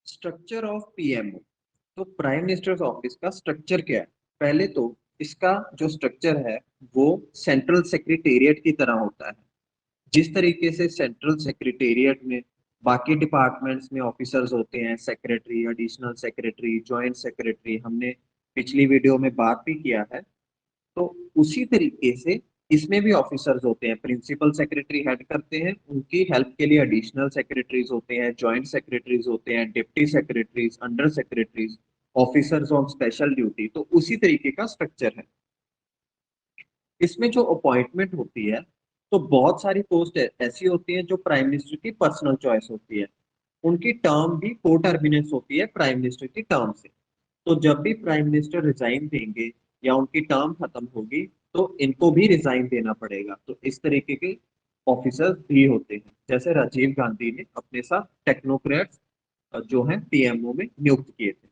Structure of PMO. तो prime minister's office का structure क्या है? पहले तो इसका जो स्ट्रक्चर है वो सेंट्रल सेक्रेटेरिएट की तरह होता है। जिस तरीके से सेंट्रल सेक्रेटेरिएट में बाकी डिपार्टमेंट्स में ऑफिसर्स होते हैं, secretary, additional secretary, joint secretary, हमने पिछली वीडियो में बात भी किया है। तो उसी तरीके से इसमें भी ऑफिसर्स होते हैं। प्रिंसिपल सेक्रेटरी हेड करते हैं, उनकी हेल्प के लिए एडिशनल सेक्रेटरीज होते हैं, जॉइंट सेक्रेटरीज होते हैं, deputy secretaries, under secretaries, officers on special duty. तो उसी तरीके का स्ट्रक्चर है। इसमें जो अपॉइंटमेंट होती है, तो बहुत सारी पोस्ट ऐसी होती हैं जो प्राइम मिनिस्टर की पर्सनल चॉइस होती है। उनकी टर्म भी को टर्मिनेंस होती है प्राइम मिनिस्टर की टर्म से। तो जब भी प्राइम मिनिस्टर रिजाइन देंगे या उनकी टर्म खत्म होगी, तो इनको भी रिजाइन देना पड़ेगा। तो इस तरीके के ऑफिसर्स भी होते हैं। जैसे राजीव गांधी ने अपने साथ टेक्नोक्रेट्स जो है पीएमओ में नियुक्त किए थे।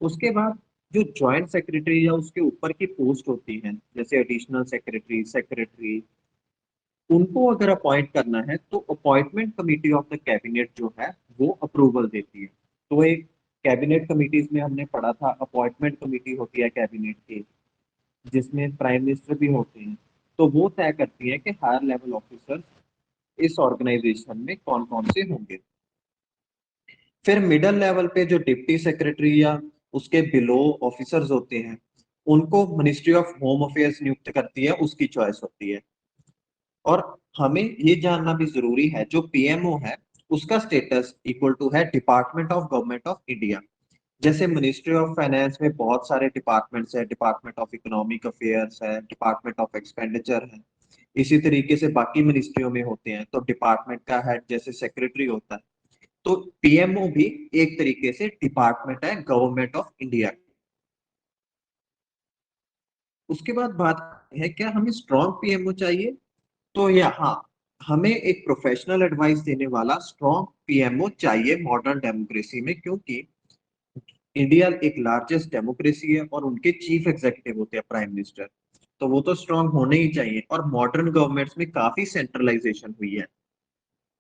उसके बाद जो जॉइंट सेक्रेटरी या उसके ऊपर की पोस्ट होती है, जैसे एडिशनल सेक्रेटरी, सेक्रेटरी, उनको अगर अपॉइंट करना है तो appointment committee of the cabinet जो है वो अप्रूवल देती है। तो एक कैबिनेट कमिटीज में हमने पढ़ा था, अपॉइंटमेंट कमिटी होती है कैबिनेट की, जिसमें प्राइम मिनिस्टर भी होते हैं। तो वो तय करती है कि हायर लेवल ऑफिसर इस ऑर्गेनाइजेशन में कौन कौन से होंगे। फिर मिडिल लेवल पे जो डिप्टी सेक्रेटरी या उसके बिलो ऑफिसर्स होते हैं, उनको मिनिस्ट्री ऑफ होम अफेयर्स नियुक्त करती है, उसकी चॉइस होती है। और हमें ये जानना भी जरूरी है, जो पीएमओ है उसका स्टेटस इक्वल टू है department of government of India. जैसे मिनिस्ट्री ऑफ फाइनेंस में बहुत सारे डिपार्टमेंट्स है, डिपार्टमेंट ऑफ इकोनॉमिक अफेयर्स है, डिपार्टमेंट ऑफ एक्सपेंडिचर है। इसी तरीके से बाकी मिनिस्ट्रियों में होते हैं, तो डिपार्टमेंट का हेड जैसे सेक्रेटरी होता है। तो पीएमओ भी एक तरीके से डिपार्टमेंट है गवर्नमेंट ऑफ इंडिया। उसके बाद बात है, क्या हमें स्ट्रॉन्ग पीएमओ चाहिए? तो यहाँ हमें एक प्रोफेशनल एडवाइस देने वाला स्ट्रॉन्ग पीएमओ चाहिए मॉडर्न डेमोक्रेसी में, क्योंकि इंडिया एक लार्जेस्ट डेमोक्रेसी है और उनके चीफ एग्जीक्यूटिव होते हैं प्राइम मिनिस्टर। तो वो तो स्ट्रांग होने ही चाहिए। और मॉडर्न गवर्नमेंट्स में काफी सेंट्रलाइजेशन हुई है।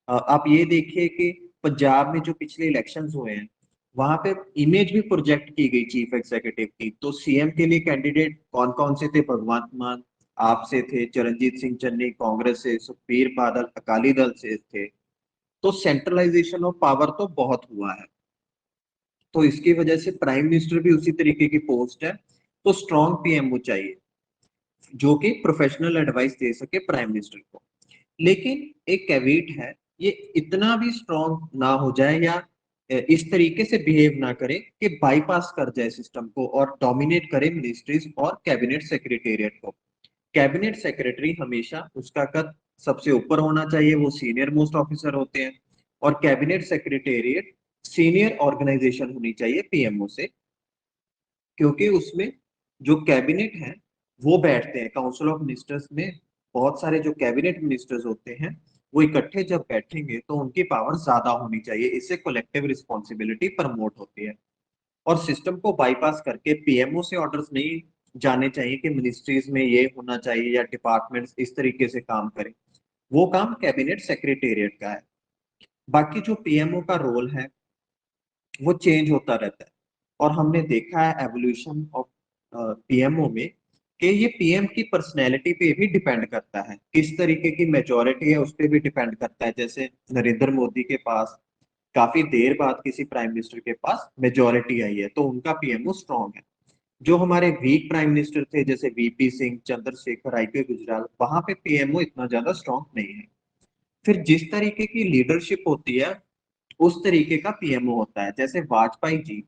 आप ये देखिए कि पंजाब में जो पिछले इलेक्शंस हुए हैं, वहां पे इमेज भी प्रोजेक्ट की गई चीफ एग्जीक्यूटिव की। तो सीएम के लिए कैंडिडेट कौन कौन से थे? भगवंत मान आपसे थे, चरणजीत सिंह चन्नी कांग्रेस से, सुखबीर बादल अकाली दल से थे। तो सेंट्रलाइजेशन ऑफ पावर तो बहुत हुआ है। तो इसकी वजह से प्राइम मिनिस्टर भी उसी तरीके की पोस्ट है। तो स्ट्रॉन्ग पीएमओ चाहिए जो कि प्रोफेशनल एडवाइस दे सके प्राइम मिनिस्टर को। लेकिन एक कैवेट है, ये इतना भी स्ट्रॉन्ग ना हो जाए या इस तरीके से बिहेव ना करे कि बाईपास कर जाए सिस्टम को और डोमिनेट करे मिनिस्ट्रीज और कैबिनेट सेक्रेटेरिएट को। कैबिनेट सेक्रेटरी हमेशा उसका कद सबसे ऊपर होना चाहिए, वो सीनियर मोस्ट ऑफिसर होते हैं। और कैबिनेट सेक्रेटेरिएट सीनियर ऑर्गेनाइजेशन होनी चाहिए पीएमओ से, क्योंकि उसमें जो कैबिनेट है वो बैठते हैं काउंसिल ऑफ मिनिस्टर्स में। बहुत सारे जो कैबिनेट मिनिस्टर्स होते हैं वो इकट्ठे जब बैठेंगे तो उनकी पावर ज्यादा होनी चाहिए। इससे कलेक्टिव रिस्पॉन्सिबिलिटी प्रमोट होती है। और सिस्टम को बाईपास करके पीएमओ से ऑर्डर्स नहीं जाने चाहिए कि मिनिस्ट्रीज में ये होना चाहिए या डिपार्टमेंट्स इस तरीके से काम करें। वो काम कैबिनेट सेक्रेटेरिएट का है। बाकी जो पीएमओ का रोल है वो चेंज होता रहता है। और हमने देखा है एवोल्यूशन ऑफ पीएमओ में कि ये पीएम की पर्सनैलिटी पे भी डिपेंड करता है, किस तरीके की मेजोरिटी है उस पर भी डिपेंड करता है। जैसे नरेंद्र मोदी के पास काफी देर बाद किसी प्राइम मिनिस्टर के पास मेजोरिटी आई है, तो उनका पीएमओ स्ट्रांग है। जो हमारे वीक प्राइम मिनिस्टर थे जैसे वीपी सिंह, चंद्रशेखर, आईके गुजराल, वहां पे पीएमओ इतना ज्यादा स्ट्रांग नहीं है। फिर जिस तरीके की लीडरशिप होती है उस तरीके का पीएमओ होता है। जैसे वाजपेयी जी,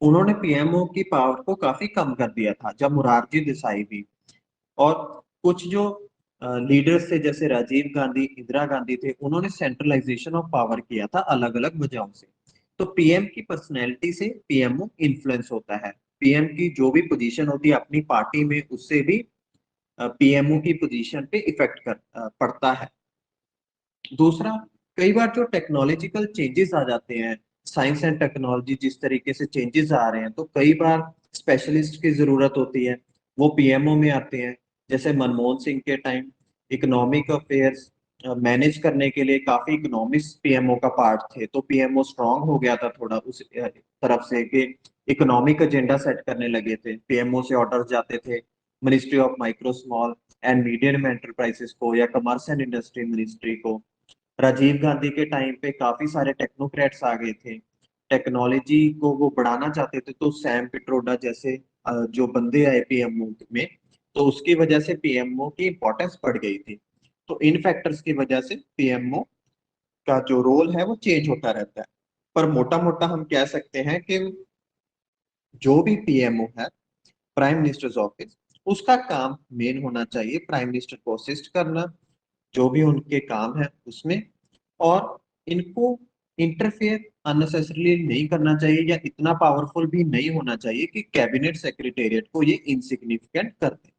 उन्होंने पीएमओ की पावर को काफी कम कर दिया था, जब मुरारजी देसाई भी। और कुछ जो लीडर्स थे जैसे राजीव गांधी, इंदिरा गांधी थे, उन्होंने सेंट्रलाइजेशन ऑफ पावर किया था अलग अलग वजहों से। तो पीएम की पर्सनैलिटी से पीएमओ इन्फ्लुएंस होता है। पीएम की जो भी पोजीशन होती है अपनी पार्टी में, उससे भी पीएमओ की पोजीशन पे इफेक्ट पड़ता है। दूसरा, कई बार जो टेक्नोलॉजिकल चेंजेस आ जाते हैं, साइंस एंड टेक्नोलॉजी जिस तरीके से चेंजेस आ रहे हैं, तो कई बार स्पेशलिस्ट की जरूरत होती है, वो पीएमओ में आते हैं। जैसे मनमोहन सिंह के टाइम इकोनॉमिक अफेयर्स मैनेज करने के लिए काफी इकोनॉमिक्स पीएमओ का पार्ट थे, तो पीएमओ स्ट्रांग हो गया था थोड़ा उस तरफ से कि इकोनॉमिक एजेंडा सेट करने लगे थे। पीएमओ से ऑर्डर जाते थे ministry of micro small and medium enterprises को या कमर्स एंड इंडस्ट्री मिनिस्ट्री को। राजीव गांधी के टाइम पे काफी सारे टेक्नोक्रेट्स आ गए थे, टेक्नोलॉजी को वो बढ़ाना चाहते थे, तो सैम पिट्रोडा जैसे जो बंदे आए पीएमओ में, तो उसकी वजह से पीएमओ की इंपॉर्टेंस बढ़ गई थी। तो इन फैक्टर्स की वजह से पीएमओ का जो रोल है वो चेंज होता रहता है। पर मोटा मोटा हम कह सकते हैं कि जो भी पीएमओ है, प्राइम मिनिस्टर्स ऑफिस, उसका काम मेन होना चाहिए प्राइम मिनिस्टर को असिस्ट करना, जो भी उनके काम है उसमें। और इनको इंटरफेयर अननेसेसरली नहीं करना चाहिए, या इतना पावरफुल भी नहीं होना चाहिए कि कैबिनेट सेक्रेटेरिएट को ये इनसिग्निफिकेंट कर दे।